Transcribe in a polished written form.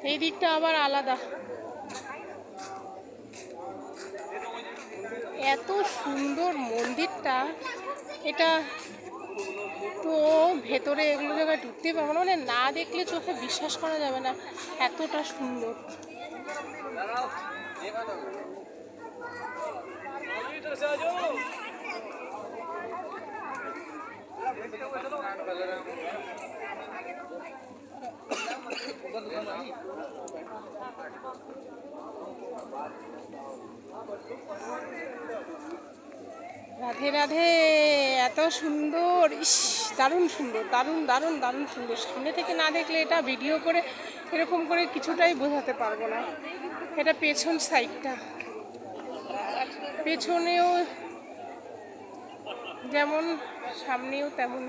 এই দিকটা আবার আলাদা। এত সুন্দর মন্দিরটা, এটা তো ভেতরে এগুলো জায়গায় ঢুকতে পারবো না, মানে না দেখলে চোখে বিশ্বাস করা যাবে না, এতটা সুন্দর। রাধে রাধে, এত সুন্দর, ইস দারুণ সুন্দর, দারুণ দারুণ দারুণ সুন্দর। সামনে থেকে না দেখলে এটা ভিডিও করে এরকম করে কিছুটাই বোঝাতে পারবো না। এটা পেছন সাইডটা, পেছনেও যেমন সামনেও তেমন।